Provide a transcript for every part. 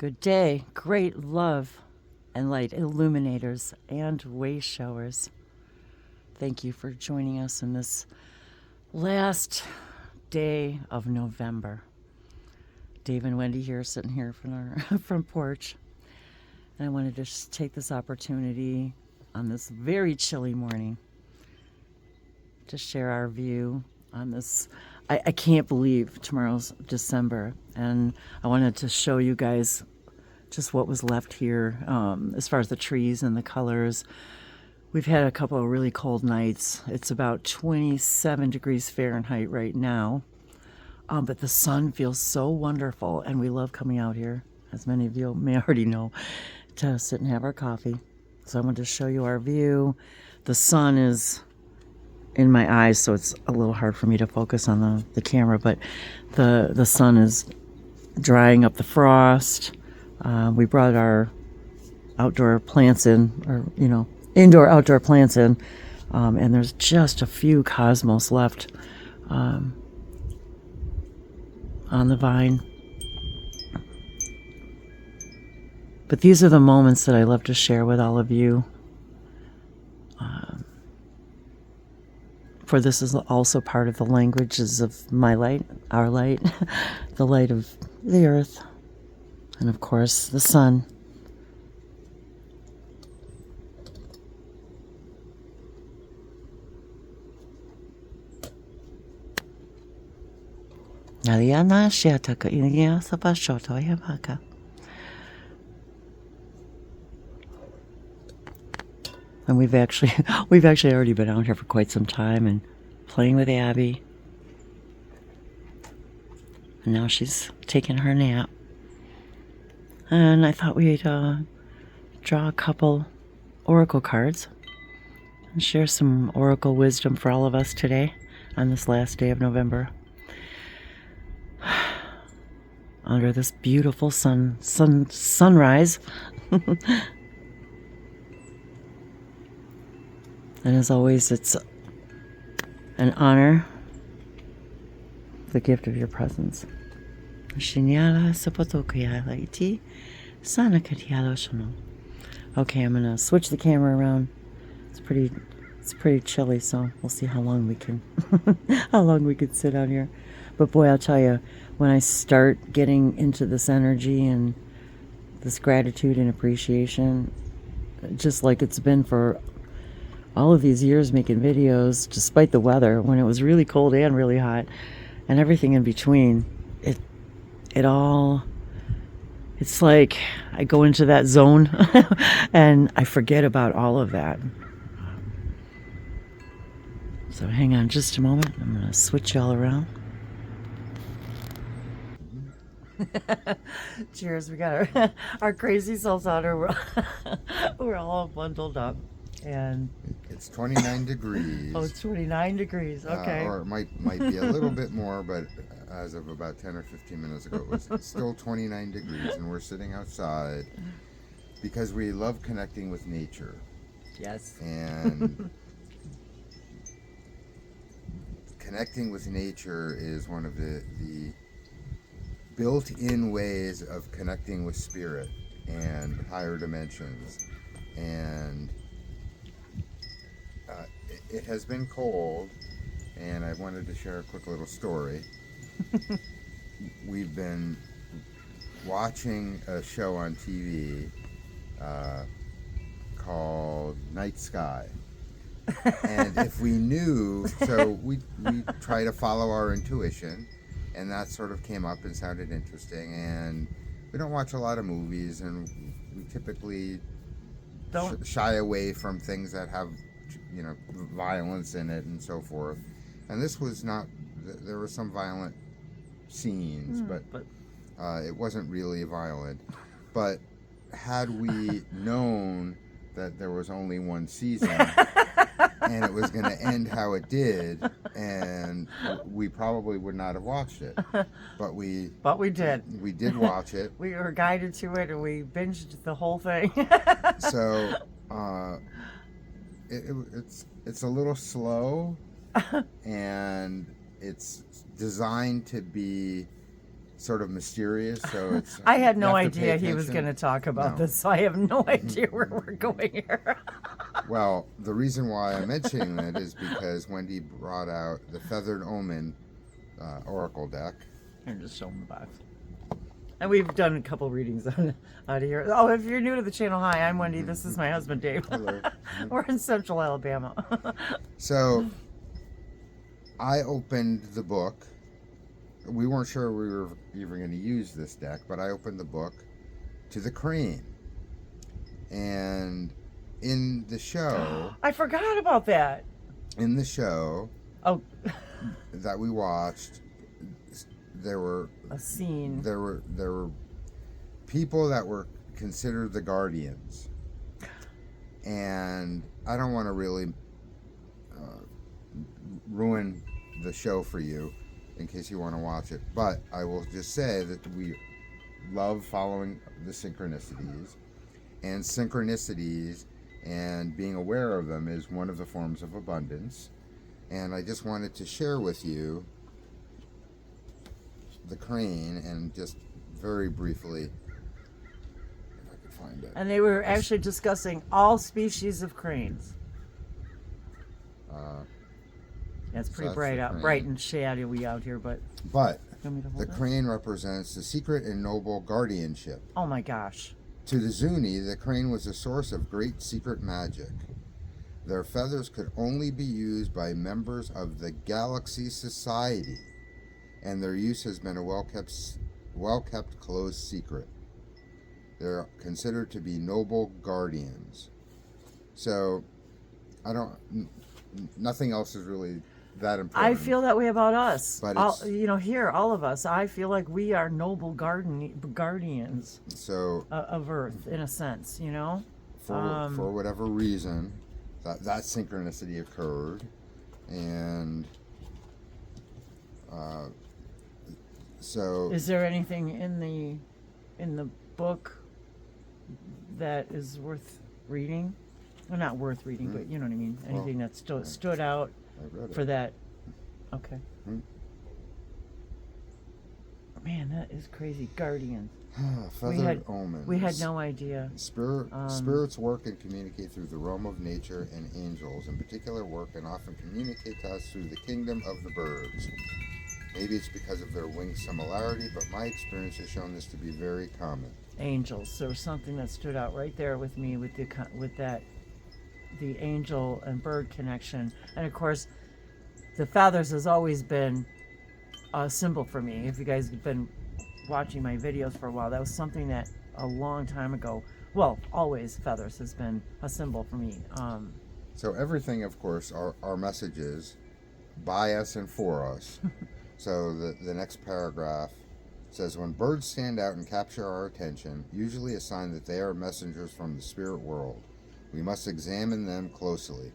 Good day, great love and light illuminators and way showers. Thank you for joining us in this last day of November. Dave and Wendy here, sitting here from our front porch. And I wanted to just take this opportunity on this very chilly morning to share our view on this. I can't believe tomorrow's December, and I wanted to show you guys just what was left here as far as the trees and the colors. We've had a couple of really cold nights. It's about 27 degrees Fahrenheit right now, but the sun feels so wonderful, and we love coming out here, as many of you may already know, to sit and have our coffee. So I wanted to show you our view. The sun is in my eyes, so it's a little hard for me to focus on the camera, but the sun is drying up the frost. We brought our outdoor plants in, or indoor outdoor plants in, and there's just a few cosmos left on the vine. But these are the moments that I love to share with all of you. For this is also part of the languages of my light, our light, the light of the earth, and of course the sun. And we've actually already been out here for quite some time and playing with Abby. And now she's taking her nap. And I thought we'd draw a couple oracle cards and share some oracle wisdom for all of us today on this last day of November. Under this beautiful sunrise. And as always, it's an honor, the gift of your presence. Okay, I'm gonna switch the camera around. It's pretty chilly, so we'll see how long we can sit out here. But boy, I'll tell you, when I start getting into this energy and this gratitude and appreciation, just like it's been for all of these years making videos, despite the weather, when it was really cold and really hot, and everything in between, it's like I go into that zone and I forget about all of that. So hang on just a moment. I'm going to switch y'all around. Cheers. We got our crazy selves out here. We're all bundled up. And it's 29 degrees. Oh, it's 29 degrees. Okay. Or it might be a little bit more, but as of about 10 or 15 minutes ago, it was still 29 degrees, and we're sitting outside because we love connecting with nature. Yes. And connecting with nature is one of the built-in ways of connecting with spirit and higher dimensions. And it has been cold, and I wanted to share a quick little story. We've been watching a show on TV called Night Sky. And if we knew, so we try to follow our intuition, and that sort of came up and sounded interesting. And we don't watch a lot of movies, and we typically don't shy away from things that have violence in it and so forth. And this was not, there were some violent scenes, but it wasn't really violent. But had we known that there was only one season and it was going to end how it did, and we probably would not have watched it. But we did. We did watch it. We were guided to it, and we binged the whole thing. So it's a little slow, and it's designed to be sort of mysterious, so it's. I had you no have to pay idea he was attention. going to talk about No. this, so I have no idea where we're going here. Well, the reason why I'm mentioning it is because Wendy brought out the Feathered Omen Oracle deck. Here, just show them the box. And we've done a couple readings on out of here. Oh, if you're new to the channel, hi, I'm Wendy. This is my husband, Dave. Hello. We're in Central Alabama. So, I opened the book. We weren't sure we were even going to use this deck, but I opened the book to the crane. And in the show, I forgot about that. Oh, that we watched, there were a scene. there were people that were considered the guardians, and I don't want to really ruin the show for you in case you want to watch it, but I will just say that we love following the synchronicities, and being aware of them is one of the forms of abundance. And I just wanted to share with you the crane, and just very briefly, if I could find it. And they were actually discussing all species of cranes. Yeah, it's pretty that's bright the out, crane. bright and shadowy out here, but But you want me to hold the it? crane represents the secret and noble guardianship. Oh my gosh. To the Zuni, the crane was a source of great secret magic. Their feathers could only be used by members of the Galaxy Society, and their use has been a well-kept closed secret. They're considered to be noble guardians. So, nothing else is really that important. I feel that way about us. But all, it's- here, all of us. I feel like we are noble guardians So, of Earth, in a sense. for whatever reason, that synchronicity occurred, and so Is there anything in the book that is worth reading? Well, not worth reading, but you know what I mean. Anything that stood out I read it. for that? Okay. Hmm. Man, that is crazy. Guardians. Feathered omens. We had no idea. Spirits work and communicate through the realm of nature, and angels in particular work and often communicate to us through the kingdom of the birds. Maybe it's because of their wing similarity, but my experience has shown this to be very common. Angels. There was something that stood out right there with me with the angel and bird connection, and of course, the feathers has always been a symbol for me. If you guys have been watching my videos for a while, that was something that a long time ago. Well, always feathers has been a symbol for me. So everything, of course, are messages by us and for us. So the next paragraph says, when birds stand out and capture our attention, usually a sign that they are messengers from the spirit world. We must examine them closely.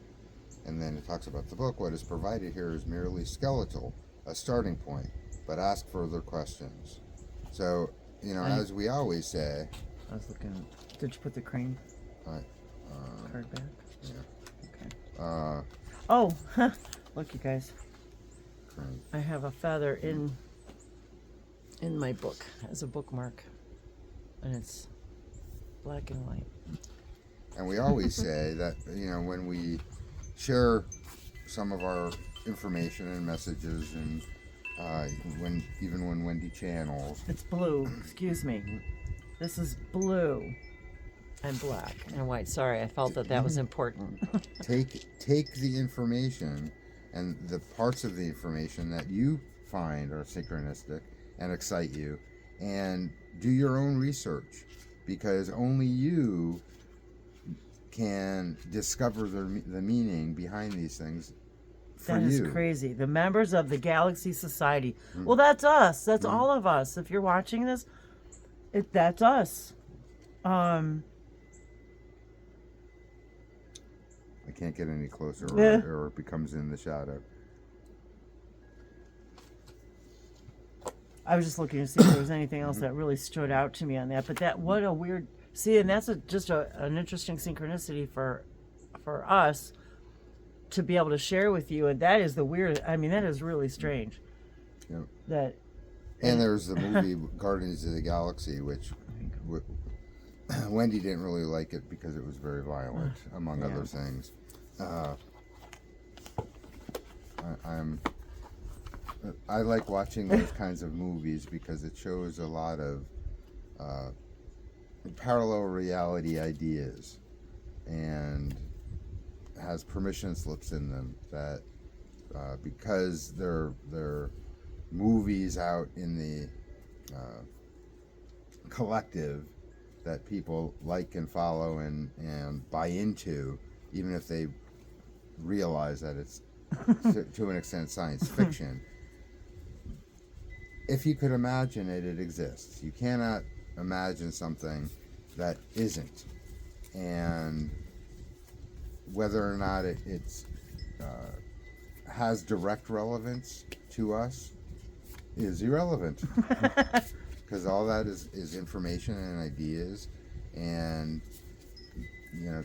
And then it talks about the book. What is provided here is merely skeletal, a starting point, but ask further questions. So, as we always say... I was looking... Did you put the crane card back? Yeah. Okay. Oh, look, you guys. Crane. I have a feather in my book as a bookmark, and it's black and white. And we always say that, when we share some of our information and messages, and when Wendy channels, It's blue. Excuse me. This is blue and black and white. Sorry, I felt that was important. take the information and the parts of the information that you find are synchronistic and excite you, and do your own research, because only you can discover the meaning behind these things for That is you. crazy. The members of the Galaxy Society. Well, that's us. That's all of us. If you're watching this, that's us. I can't get any closer, Yeah. or it becomes in the shadow. I was just looking to see if there was anything else that really stood out to me on that. But what a weird... See, and that's just an interesting synchronicity for us to be able to share with you. And that is the weird... I mean, that is really strange. Yep. That And there's the movie Guardians of the Galaxy, which Wendy didn't really like it because it was very violent, among other things. I like watching those kinds of movies because it shows a lot of parallel reality ideas and has permission slips in them that because they're movies out in the collective that people like and follow and buy into, even if they realize that it's to an extent science fiction. If you could imagine it, it exists. You cannot imagine something that isn't. And whether or not it's has direct relevance to us is irrelevant. Because all that is information and ideas, and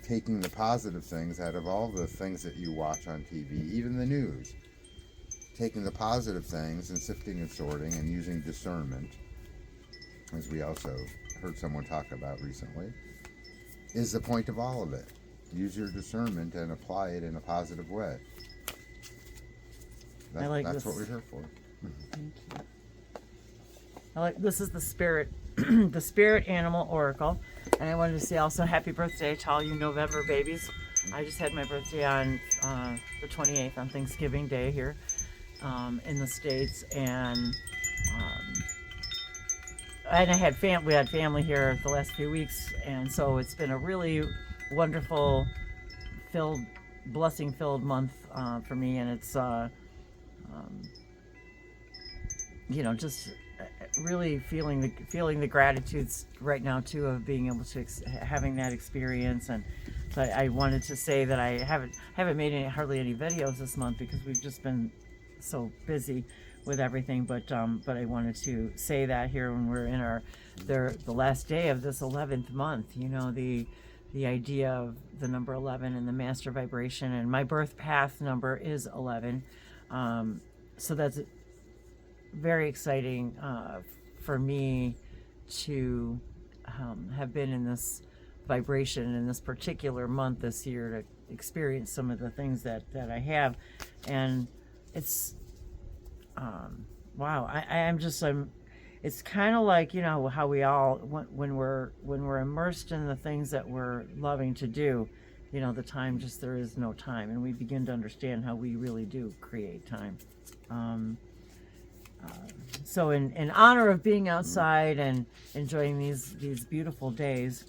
taking the positive things out of all the things that you watch on TV, even the news, taking the positive things and sifting and sorting and using discernment, as we also heard someone talk about recently, is the point of all of it. Use your discernment and apply it in a positive way. That's what we're here for. Thank you. This is the spirit, the spirit animal oracle, and I wanted to say also happy birthday to all you November babies. I just had my birthday on the 28th, on Thanksgiving Day here in the States, and we had family here the last few weeks, and so it's been a really wonderful, blessing-filled month for me, and it's just really feeling the gratitudes right now too of being able to having that experience. And but I wanted to say that I haven't made hardly any videos this month because we've just been so busy with everything. But I wanted to say that here when we're in the last day of this 11th month. The idea of the number 11 and the master vibration, and my birth path number is 11. So that's very exciting for me to have been in this vibration in this particular month this year to experience some of the things that I have, and it's wow. It's kind of like how we all when we're immersed in the things that we're loving to do, the time there is no time, and we begin to understand how we really do create time. So in honor of being outside and enjoying these beautiful days,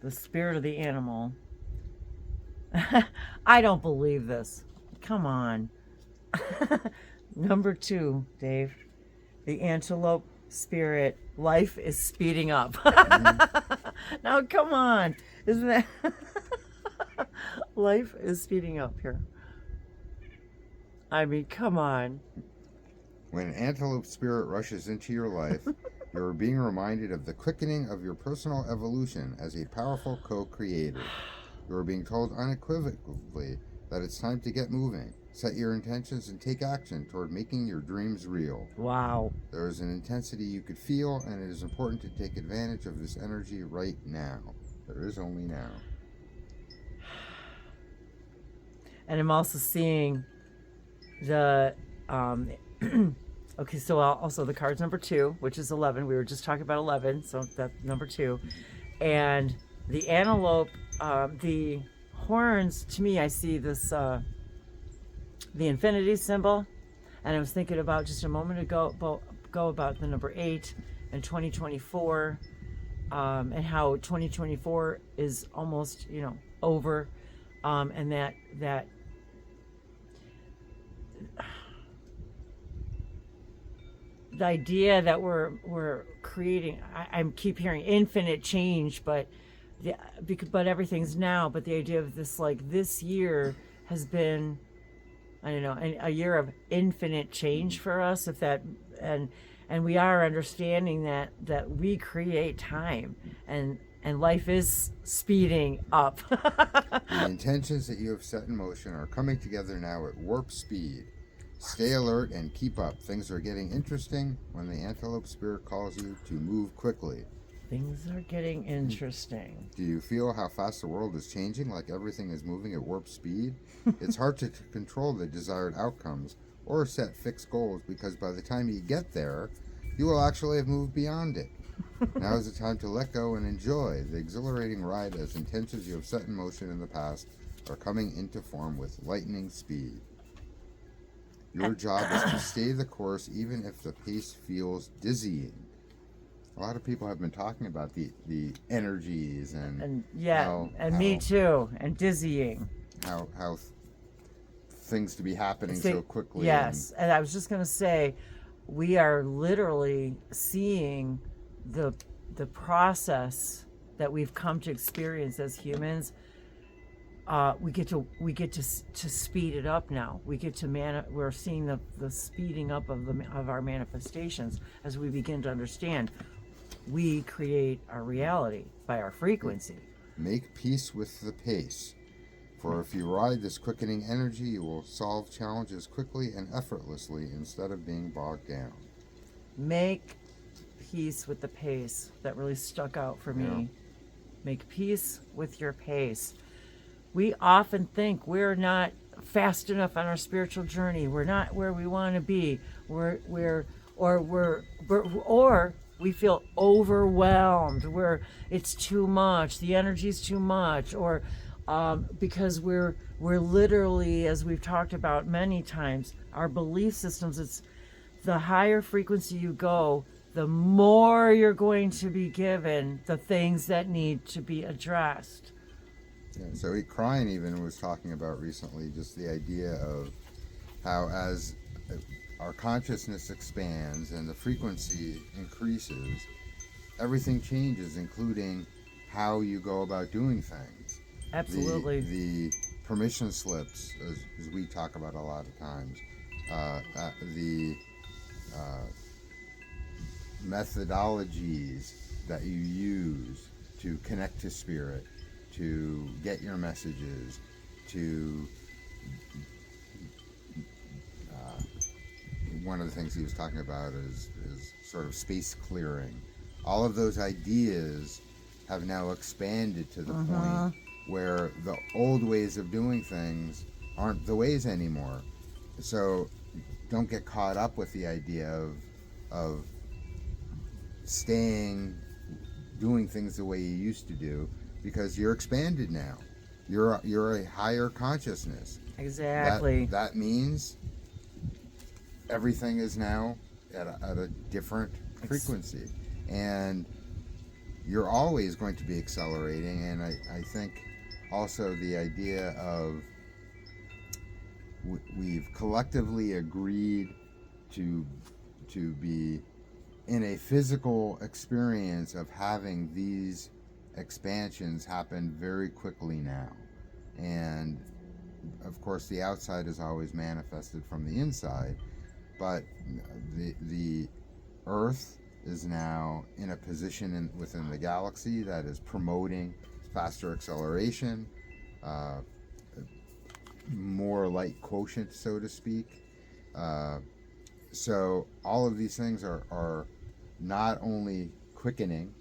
the spirit of the animal. I don't believe this. Come on. Number 2, Dave. The antelope spirit. Life is speeding up. Now come on. Isn't that life is speeding up here. I mean, come on. When antelope spirit rushes into your life, you are being reminded of the quickening of your personal evolution as a powerful co-creator. You are being told unequivocally that it's time to get moving, set your intentions, and take action toward making your dreams real. Wow. There is an intensity you could feel, and it is important to take advantage of this energy right now. There is only now. And I'm also seeing the okay, so also the card's number 2, which is 11. We were just talking about 11, so that's number 2. And the antelope, the horns, to me, I see this, the infinity symbol. And I was thinking about just a moment ago about the number 8 and 2024, and how 2024 is almost, over. And that the idea that we're creating, I keep hearing infinite change, but everything's now. But the idea of this year has been, I don't know, a year of infinite change for us. And we are understanding that we create time, and life is speeding up. The intentions that you have set in motion are coming together now at warp speed. Stay alert and keep up. Things are getting interesting when the antelope spirit calls you to move quickly. Things are getting interesting. Do you feel how fast the world is changing, like everything is moving at warp speed? It's hard to control the desired outcomes or set fixed goals because by the time you get there, you will actually have moved beyond it. Now is the time to let go and enjoy the exhilarating ride as intentions you have set in motion in the past are coming into form with lightning speed. Your job is to stay the course even if the pace feels dizzying. A lot of people have been talking about the energies and me too, and dizzying. How things to be happening so quickly. Yes, and I was just going to say, we are literally seeing the process that we've come to experience as humans. We get to speed it up now. We get to we're seeing the speeding up of our manifestations as we begin to understand. We create our reality by our frequency. Make peace with the pace. For if you ride this quickening energy, you will solve challenges quickly and effortlessly instead of being bogged down. Make peace with the pace. That really stuck out for me. Yeah. Make peace with your pace. We often think we're not fast enough on our spiritual journey. We're not where we want to be. Or we feel overwhelmed. It's too much. The energy's too much. Or because we're literally, as we've talked about many times, our belief systems. It's the higher frequency you go, the more you're going to be given the things that need to be addressed. Yeah, so Crying even was talking about recently just the idea of how as our consciousness expands and the frequency increases, everything changes, including how you go about doing things. Absolutely. The permission slips, as we talk about a lot of times, the methodologies that you use to connect to spirit, to get your messages, to one of the things he was talking about is sort of space clearing. All of those ideas have now expanded to the point where the old ways of doing things aren't the ways anymore. So don't get caught up with the idea of doing things the way you used to do, because you're expanded now. You're a higher consciousness. Exactly. That means everything is now at a different frequency, and you're always going to be accelerating. And I think also the idea of we've collectively agreed to be in a physical experience of having these expansions happen very quickly now. And of course the outside is always manifested from the inside, but the Earth is now in a position within the galaxy that is promoting faster acceleration, more light quotient, so to speak. So all of these things are not only quickening.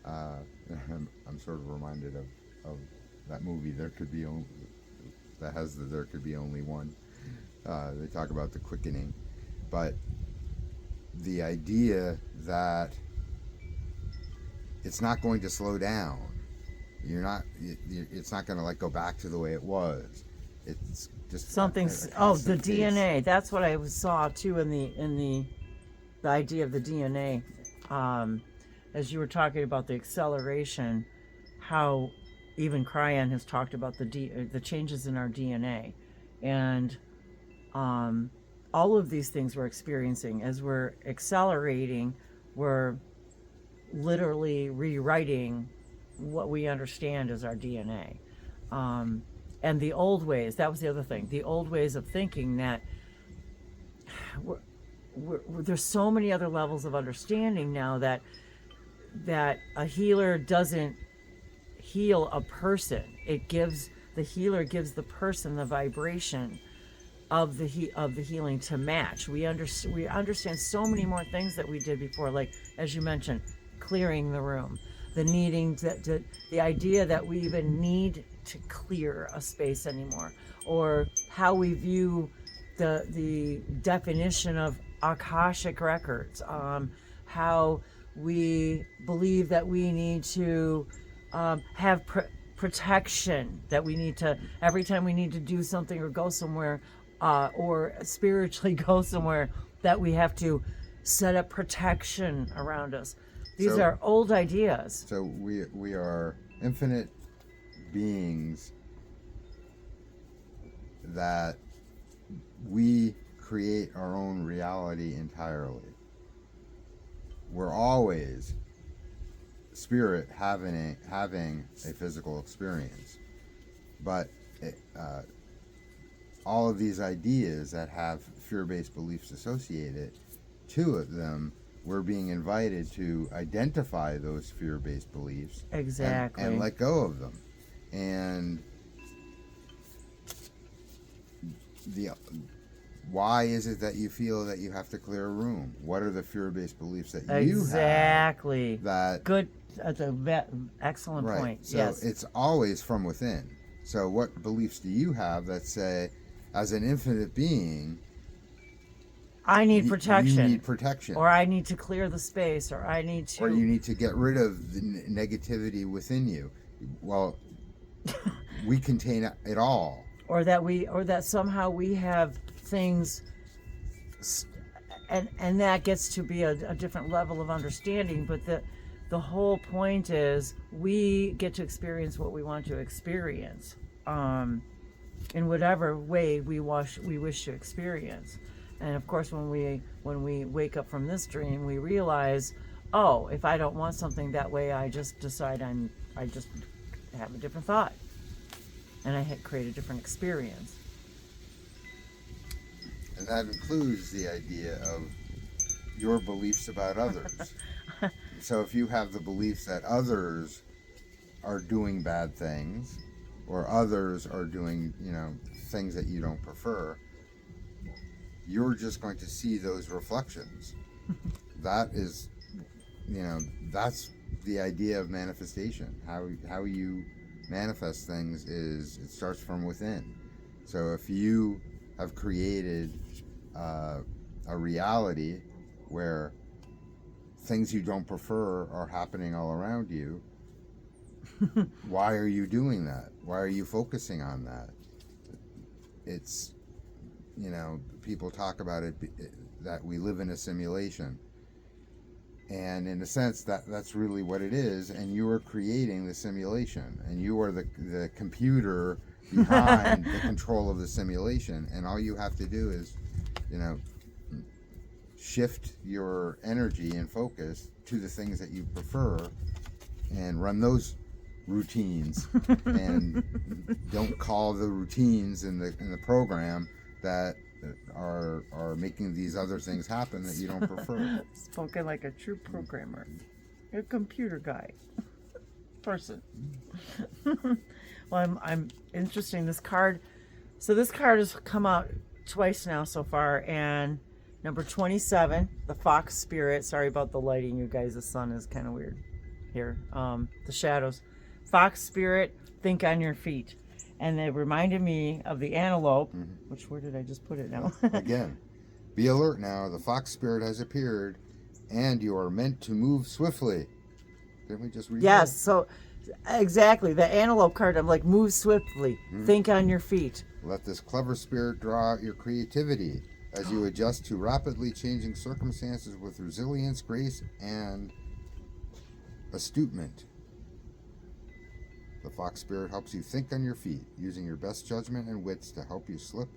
I'm sort of reminded of that movie, There Could Be Only One. They talk about the quickening, but the idea that it's not going to slow down. It's not going to go back to the way it was. It's just the DNA. That's what I saw too in the idea of the DNA. As you were talking about the acceleration, how even Cryan has talked about the changes in our DNA, and all of these things we're experiencing as we're accelerating, we're literally rewriting what we understand as our DNA. And the old ways, that was the other thing, the old ways of thinking that there's so many other levels of understanding now that a healer doesn't heal a person. The healer gives the person the vibration of the healing to match. We understand so many more things that we did before, like as you mentioned, clearing the room, the needing the idea that we even need to clear a space anymore, or how we view the definition of Akashic records, how we believe that we need to have protection, that we need to, every time we need to do something or go somewhere, or spiritually go somewhere, that we have to set up protection around us. These are old ideas. So we are infinite beings that we create our own reality entirely. We're always spirit having a physical experience, but all of these ideas that have fear-based beliefs associated to them, we're being invited to identify those fear-based beliefs Exactly. and let go of them. And why is it that you feel that you have to clear a room? What are the fear-based beliefs that you exactly have? That good. That's an excellent right. point. So yes, it's always from within. So what beliefs do you have that say, as an infinite being, I need protection. You need protection. Or I need to clear the space, or I need to... Or you need to get rid of the negativity within you. Well, we contain it all. Or that somehow we have things... And that gets to be a different level of understanding, but the whole point is we get to experience what we want to experience, in whatever way we wish to experience. And of course, when we wake up from this dream, we realize, oh, if I don't want something that way, I just decide I just have a different thought, and I create a different experience. And that includes the idea of your beliefs about others. So if you have the beliefs that others are doing bad things, or others are doing, things that you don't prefer, you're just going to see those reflections. That is, that's the idea of manifestation. How you manifest things is, it starts from within. So if you have created a reality where things you don't prefer are happening all around you, why are you doing that? Why are you focusing on that? It's, people talk about it, that we live in a simulation. And in a sense, that's really what it is. And you are creating the simulation. And you are the computer behind the control of the simulation. And all you have to do is, shift your energy and focus to the things that you prefer and run those routines. And don't call the routines in the program that are making these other things happen that you don't prefer. Spoken like a true programmer, a computer guy, person. Well, I'm interesting. This card has come out twice now so far, and number 27, the Fox Spirit. Sorry about the lighting, you guys. The sun is kind of weird here. The shadows. Fox Spirit, think on your feet. And it reminded me of the antelope, where did I just put it now? Again, be alert now. The Fox Spirit has appeared, and you are meant to move swiftly. Didn't we just read Yes, that? so exactly. The antelope card, I'm like, move swiftly. Think on your feet. Let this clever spirit draw out your creativity as you adjust to rapidly changing circumstances with resilience, grace, and astutement. The Fox Spirit helps you think on your feet, using your best judgment and wits to help you slip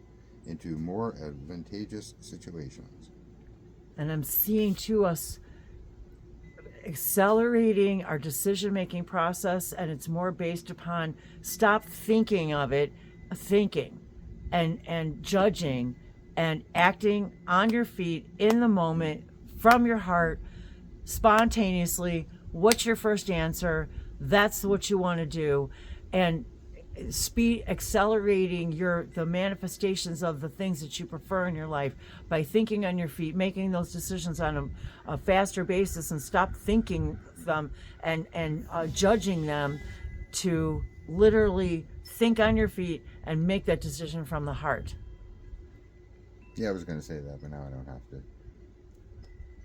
into more advantageous situations. And I'm seeing to us accelerating our decision-making process, and it's more based upon stop thinking of it, thinking and judging and acting on your feet in the moment, from your heart, spontaneously. What's your first answer? That's what you want to do. And accelerating the manifestations of the things that you prefer in your life by thinking on your feet, making those decisions on a faster basis, and stop thinking them and judging them, to literally think on your feet and make that decision from the heart. Yeah, I was going to say that, but now I don't have to.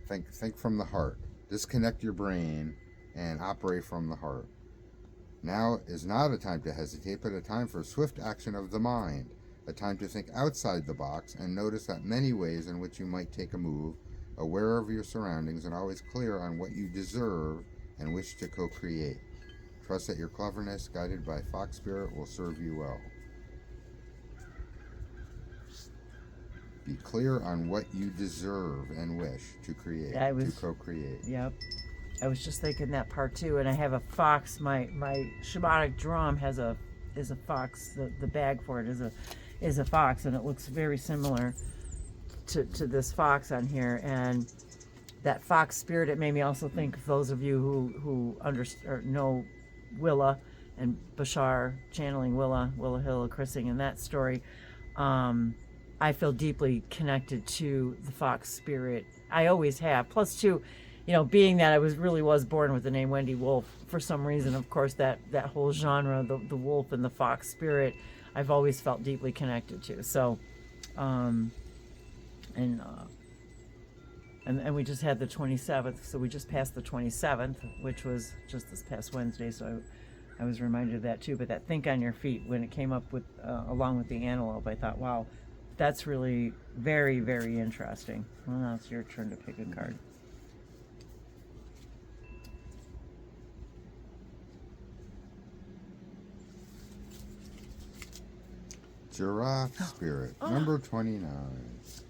Think from the heart. Disconnect your brain and operate from the heart. Now is not a time to hesitate, but a time for swift action of the mind. A time to think outside the box and notice that many ways in which you might take a move, aware of your surroundings and always clear on what you deserve and wish to co-create. Trust that your cleverness, guided by Fox Spirit, will serve you well. Be clear on what you deserve and wish to create, to co-create. Yep. I was just thinking that part too, and I have a fox. My shamanic drum is a fox. The bag for it is a fox, and it looks very similar to this fox on here. And that fox spirit, it made me also think of those of you who know Willa and Bashar channeling Willa Chrissing in that story. I feel deeply connected to the fox spirit. I always have. Plus, too, being that I was born with the name Wendy Wolfe, for some reason, of course, that whole genre, the wolf and the fox spirit, I've always felt deeply connected to. So, and we just had the 27th, so we just passed the 27th, which was just this past Wednesday, so I was reminded of that too. But that think on your feet, when it came up with along with the antelope, I thought, wow, that's really very, very interesting. Well, now it's your turn to pick a card. Giraffe Spirit, number 29.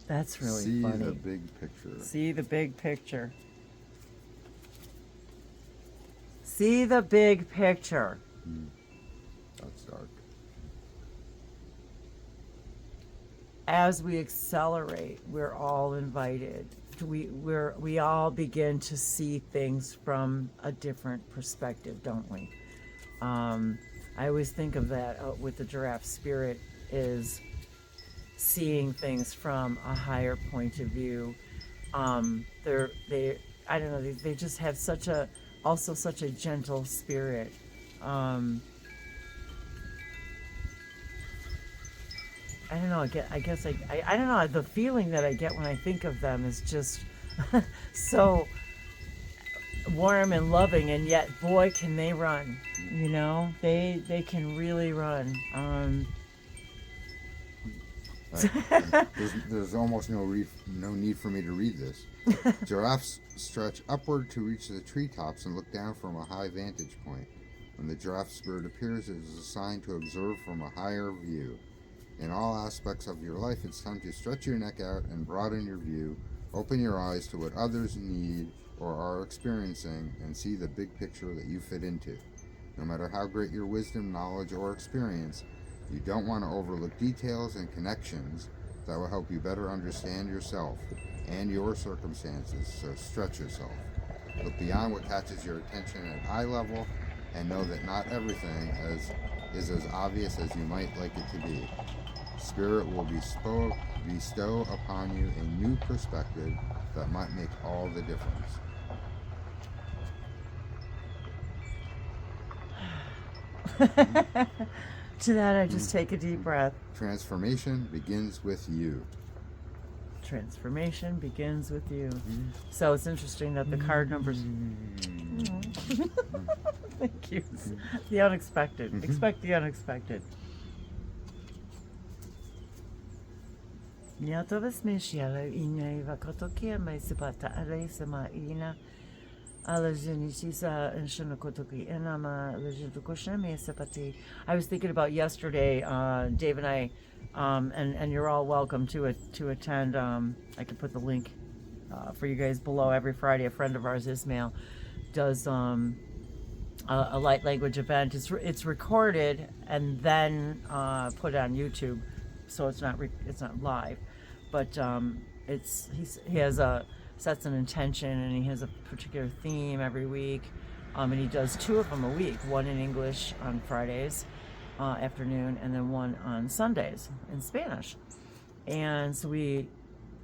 That's really See funny. See the big picture. See the big picture. See the big picture. That's dark. As we accelerate, we're all invited. We all begin to see things from a different perspective, don't we? I always think of that with the giraffe spirit, is seeing things from a higher point of view. They just have such a gentle spirit. I don't know. I guess I don't know. The feeling that I get when I think of them is just so warm and loving, and yet, boy, can they run. They can really run. There's almost no need for me to read this. Giraffes stretch upward to reach the treetops and look down from a high vantage point. When the giraffe spirit appears, it is a sign to observe from a higher view. In all aspects of your life, it's time to stretch your neck out and broaden your view, open your eyes to what others need or are experiencing, and see the big picture that you fit into. No matter how great your wisdom, knowledge, or experience, you don't want to overlook details and connections that will help you better understand yourself and your circumstances, so stretch yourself. Look beyond what catches your attention at eye level, and know that not everything is as obvious as you might like it to be. Spirit will bestow upon you a new perspective that might make all the difference. To that, I just take a deep breath. Transformation begins with you. Transformation begins with you. So it's interesting that the card numbers. Thank you. The unexpected. Expect the unexpected. I was thinking about yesterday, Dave and I, and you're all welcome to attend. I can put the link for you guys below. Every Friday, a friend of ours, Ismail, does a light language event. It's recorded and then put on YouTube, so it's not live, but he has sets an intention, and he has a particular theme every week, and he does 2 of them a week, one in English on Fridays afternoon, and then one on Sundays in Spanish. And so we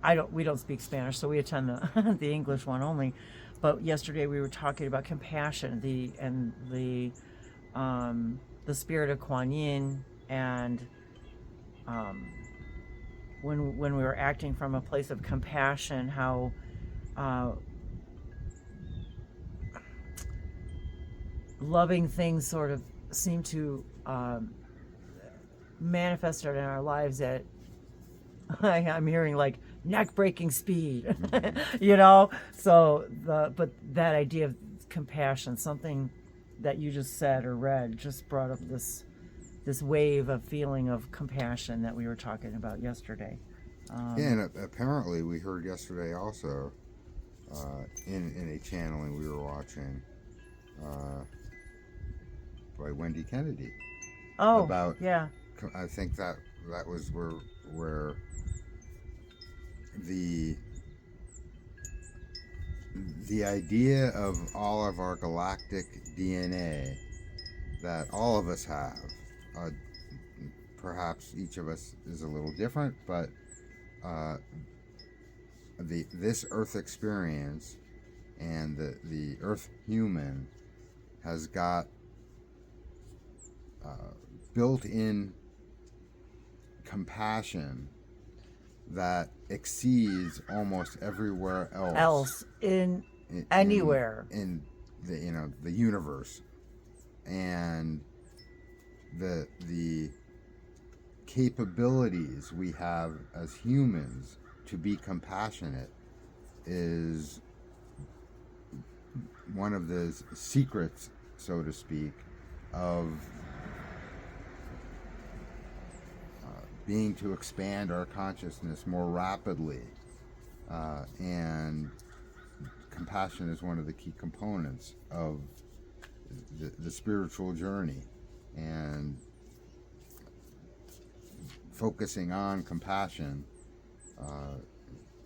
don't speak Spanish, so we attend the the English one only. But yesterday we were talking about compassion, the spirit of Kuan Yin, and when we were acting from a place of compassion, how loving things sort of seem to manifest in our lives at I'm hearing like neck-breaking speed, you know. So but that idea of compassion, something that you just said or read, just brought up this wave of feeling of compassion that we were talking about yesterday. And apparently we heard yesterday also in a channeling we were watching by Wendy Kennedy. Oh, about yeah. I think that was where the idea of all of our galactic DNA that all of us have, perhaps each of us is a little different, but this Earth experience and the Earth human has got built-in compassion that exceeds almost everywhere else in anywhere in the the universe, and the capabilities we have as humans to be compassionate is one of the secrets, so to speak, of being to expand our consciousness more rapidly, and compassion is one of the key components of the spiritual journey, and focusing on compassion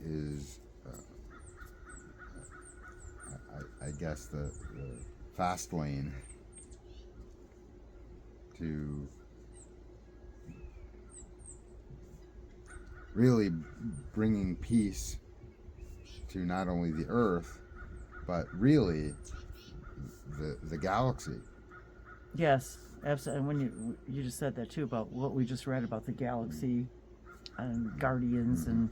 is I guess the fast lane to really bringing peace to not only the Earth, but really the galaxy. Yes, absolutely. And when you just said that too about what we just read about the galaxy and guardians and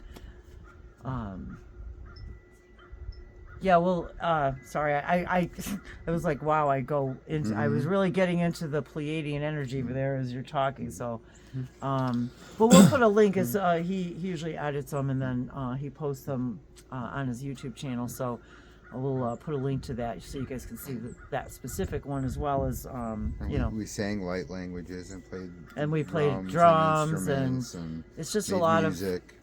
yeah, well, sorry, I it was like, wow, I was really getting into the Pleiadian energy over there as you're talking, so but we'll put a link, as he usually edits them and then he posts them on his YouTube channel, so we'll put a link to that so you guys can see that specific one, as well as we sang light languages and we played drums and it's just a lot music.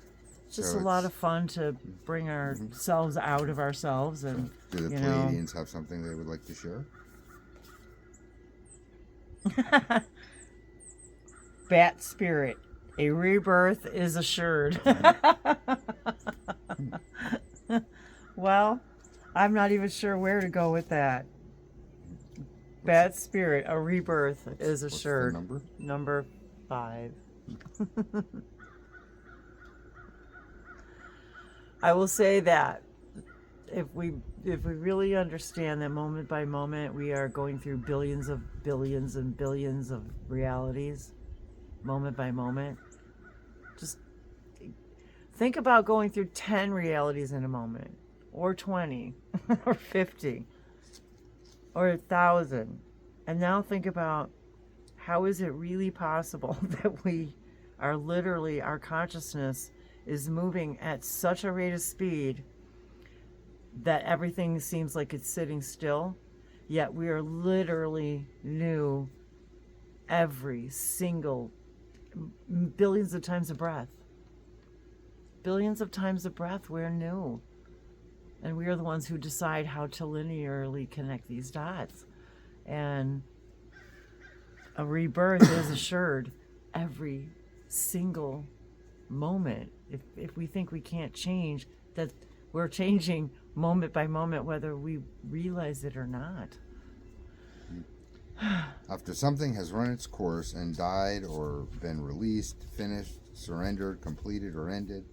It's just a lot of fun to bring ourselves out of ourselves. And do the Pleiadians have something they would like to share? Bat spirit, a rebirth is assured. Well, I'm not even sure where to go with that. Bat spirit, a rebirth is assured. What's the number? Number 5. I will say that if we really understand that moment by moment we are going through billions and billions of realities, moment by moment, just think about going through 10 realities in a moment, or 20, or 50, or 1,000, and now think about how is it really possible that we are literally, our consciousness is moving at such a rate of speed that everything seems like it's sitting still, yet we are literally new every single billions of times a breath. Billions of times a breath, we're new. And we are the ones who decide how to linearly connect these dots. And a rebirth is assured every single moment. If we think we can't change, that we're changing moment by moment, whether we realize it or not. After something has run its course and died or been released, finished, surrendered, completed, or ended,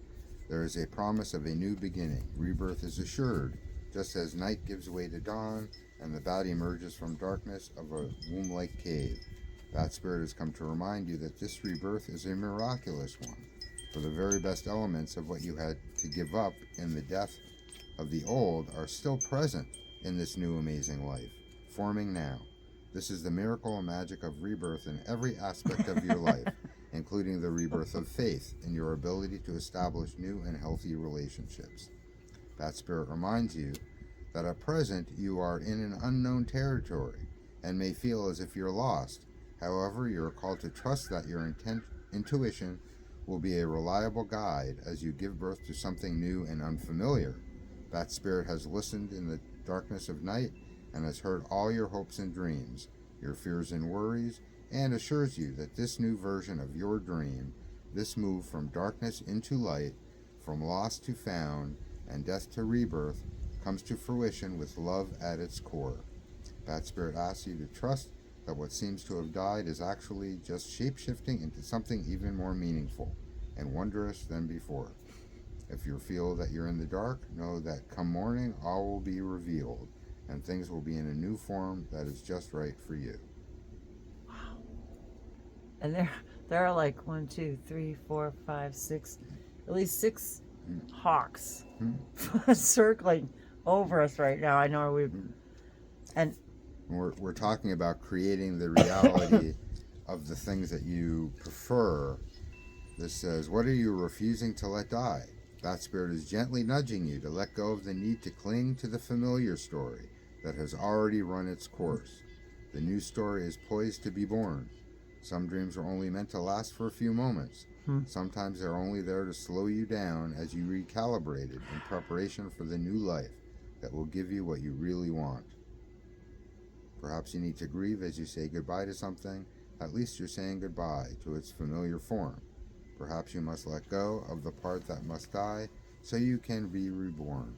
there is a promise of a new beginning. Rebirth is assured, just as night gives way to dawn and the bat emerges from darkness of a womb-like cave. Bat Spirit has come to remind you that this rebirth is a miraculous one, for the very best elements of what you had to give up in the death of the old are still present in this new amazing life, forming now. This is the miracle and magic of rebirth in every aspect of your life, including the rebirth of faith in your ability to establish new and healthy relationships. Bat Spirit reminds you that at present you are in an unknown territory and may feel as if you're lost. However, you are called to trust that your intuition will be a reliable guide as you give birth to something new and unfamiliar. Bat Spirit has listened in the darkness of night and has heard all your hopes and dreams, your fears and worries, and assures you that this new version of your dream, this move from darkness into light, from lost to found, and death to rebirth, comes to fruition with love at its core. Bat Spirit asks you to trust that what seems to have died is actually just shape-shifting into something even more meaningful and wondrous than before. If you feel that you're in the dark, know that come morning, all will be revealed, and things will be in a new form that is just right for you. And there are like 1, 2, 3, 4, 5, 6, at least 6 hawks circling over us right now. I know and we're talking about creating the reality of the things that you prefer. This says, what are you refusing to let die? Bat Spirit is gently nudging you to let go of the need to cling to the familiar story that has already run its course. The new story is poised to be born. Some dreams are only meant to last for a few moments. Sometimes they're only there to slow you down as you recalibrate it in preparation for the new life that will give you what you really want. Perhaps you need to grieve as you say goodbye to something. At least you're saying goodbye to its familiar form. Perhaps you must let go of the part that must die so you can be reborn.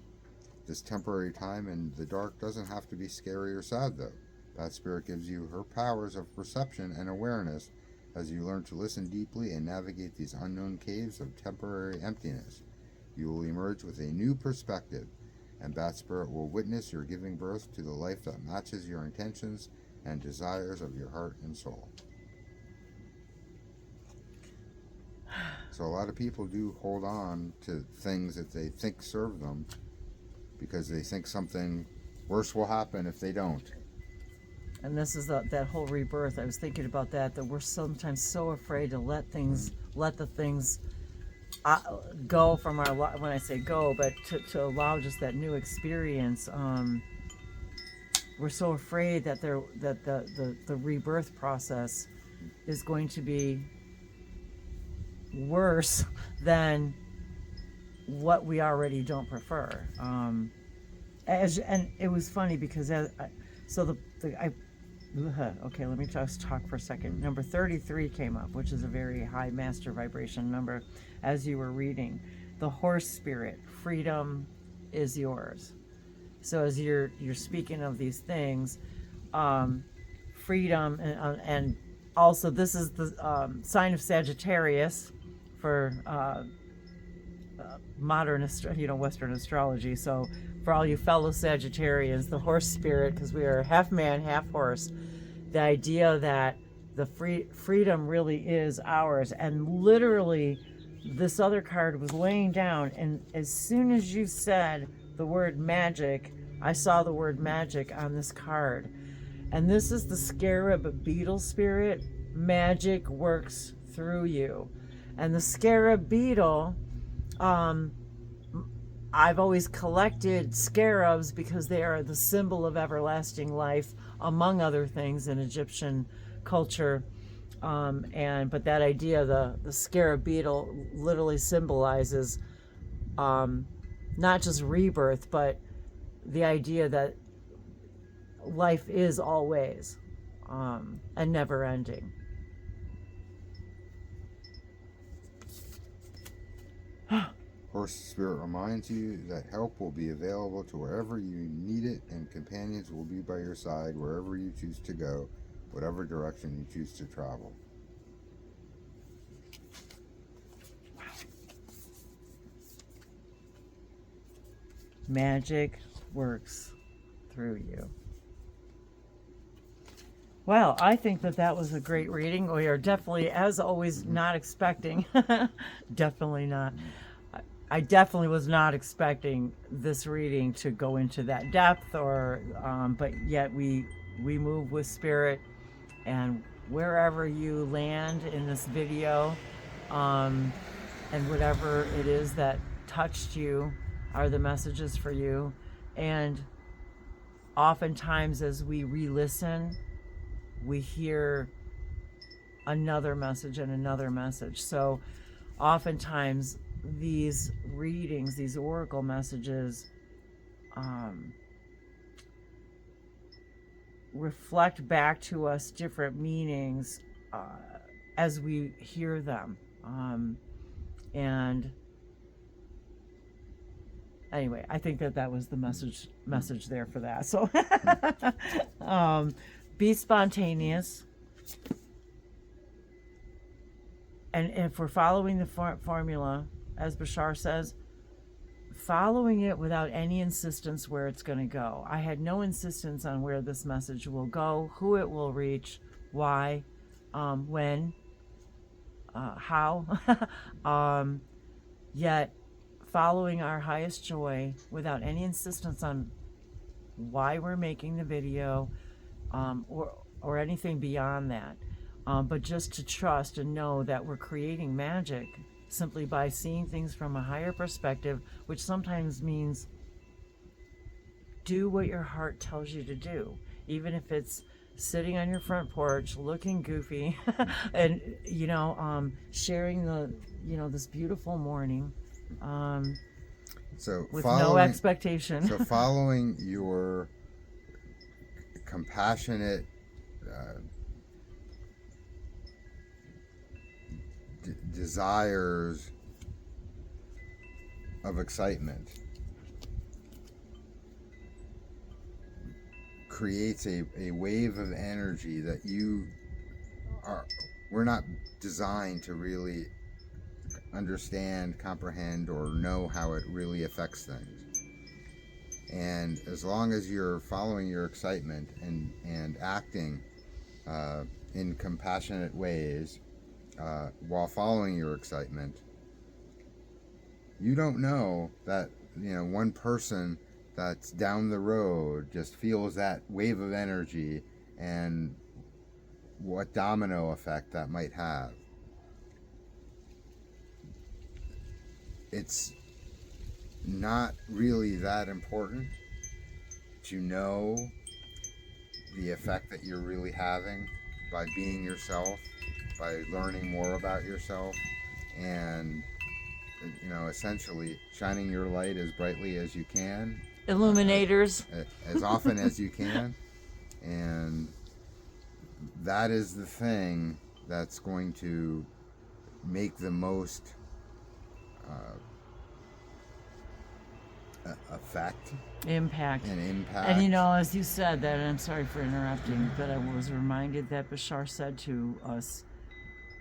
This temporary time in the dark doesn't have to be scary or sad, though. Bat Spirit gives you her powers of perception and awareness as you learn to listen deeply and navigate these unknown caves of temporary emptiness. You will emerge with a new perspective, and Bat Spirit will witness your giving birth to the life that matches your intentions and desires of your heart and soul. So a lot of people do hold on to things that they think serve them because they think something worse will happen if they don't. And this is that whole rebirth. I was thinking about that we're sometimes so afraid to let the things go from our life. When I say go, but to allow just that new experience. We're so afraid that the rebirth process is going to be worse than what we already don't prefer. And it was funny because okay, let me just talk for a second. Number 33 came up, which is a very high master vibration number. As you were reading, the horse spirit, freedom is yours. So as you're speaking of these things, freedom, and also this is the sign of Sagittarius for modern, Western astrology. So for all you fellow Sagittarians, the horse spirit, because we are half man, half horse, the idea that the freedom really is ours. And literally, this other card was laying down, and as soon as you said the word magic, I saw the word magic on this card. And this is the scarab beetle spirit. Magic works through you. And the scarab beetle, I've always collected scarabs because they are the symbol of everlasting life, among other things, in Egyptian culture. But that idea, the scarab beetle literally symbolizes not just rebirth, but the idea that life is always and never ending. Horse Spirit reminds you that help will be available to wherever you need it, and companions will be by your side wherever you choose to go, whatever direction you choose to travel. Magic works through you. Well, I think that was a great reading. We are definitely, as always, not expecting. Definitely not. I definitely was not expecting this reading to go into that depth, or but yet we move with spirit, and wherever you land in this video, and whatever it is that touched you are the messages for you. And oftentimes as we re-listen, we hear another message and another message. So oftentimes these readings, these oracle messages, reflect back to us different meanings as we hear them. And anyway, I think that was the message there for that. So be spontaneous. And if we're following the formula, as Bashar says, following it without any insistence where it's going to go. I had no insistence on where this message will go, who it will reach, why, when, how. Yet following our highest joy without any insistence on why we're making the video, or anything beyond that. But just to trust and know that we're creating magic simply by seeing things from a higher perspective, which sometimes means do what your heart tells you to do, even if it's sitting on your front porch looking goofy and sharing this beautiful morning with no expectation. So following your compassionate desires of excitement creates a wave of energy that we're not designed to really understand, comprehend, or know how it really affects things. And as long as you're following your excitement and acting in compassionate ways while following your excitement, you don't know that one person that's down the road just feels that wave of energy and what domino effect that might have. It's not really that important to know the effect that you're really having by being yourself, by learning more about yourself, and essentially shining your light as brightly as you can, illuminators, as often as you can. And that is the thing that's going to make the most effect, impact. And as you said that, and I'm sorry for interrupting, but I was reminded that Bashar said to us,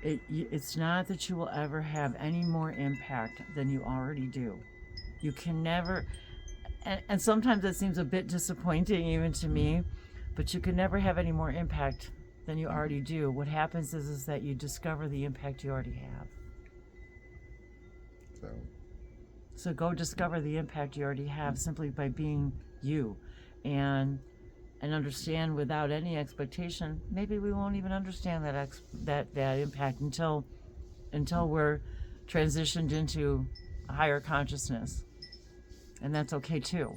it's not that you will ever have any more impact than you already do. You can never, and sometimes that seems a bit disappointing even to me, but you can never have any more impact than you already do. What happens is that you discover the impact you already have. So go discover the impact you already have simply by being you, and understand without any expectation. Maybe we won't even understand that impact until we're transitioned into a higher consciousness, and that's okay too.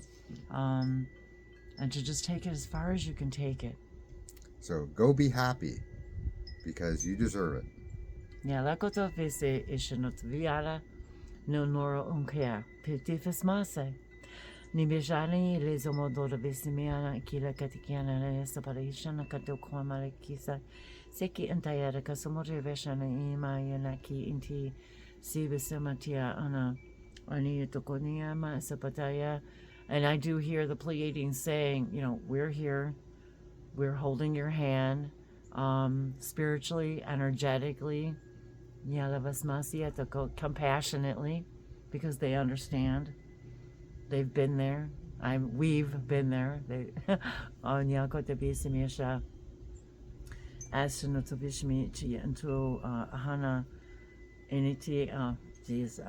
And to just take it as far as you can take it. So go be happy, because you deserve it. Yeah, la koto vese ishinot viara no noro unkea pitifes mase. Ni bejani les omodoro vesimiana kila katikiana na separation na kato kwamare kisa seki entayara kasomore veshana ima yana ki inti si besematia ana ani tokonia ma sepataya. And I do hear the Pleiadians saying, we're here, we're holding your hand, spiritually, energetically, compassionately, because they understand. They've been there. We've been there. Ahana Initi geez,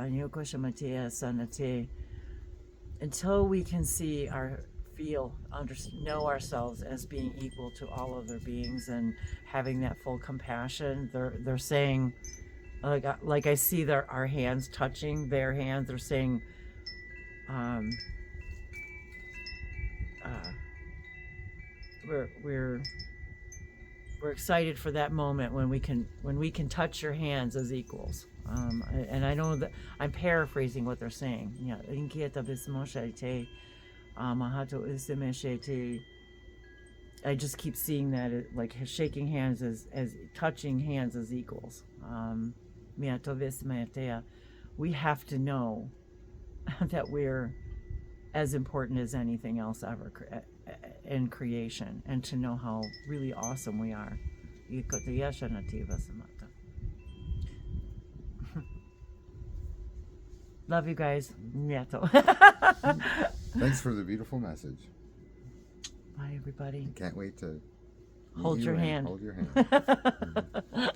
until we can see know ourselves as being equal to all other beings and having that full compassion. They're saying, like I see our hands touching their hands. They're saying, uh, we're excited for that moment when we can touch your hands as equals. And I know that I'm paraphrasing what they're saying. Yeah, I just keep seeing that, like shaking hands as touching hands as equals. We have to know that we're as important as anything else ever in creation, and to know how really awesome we are. Love you guys. Thanks for the beautiful message. Bye, everybody. Can't wait to hold your hand. Hold your hand.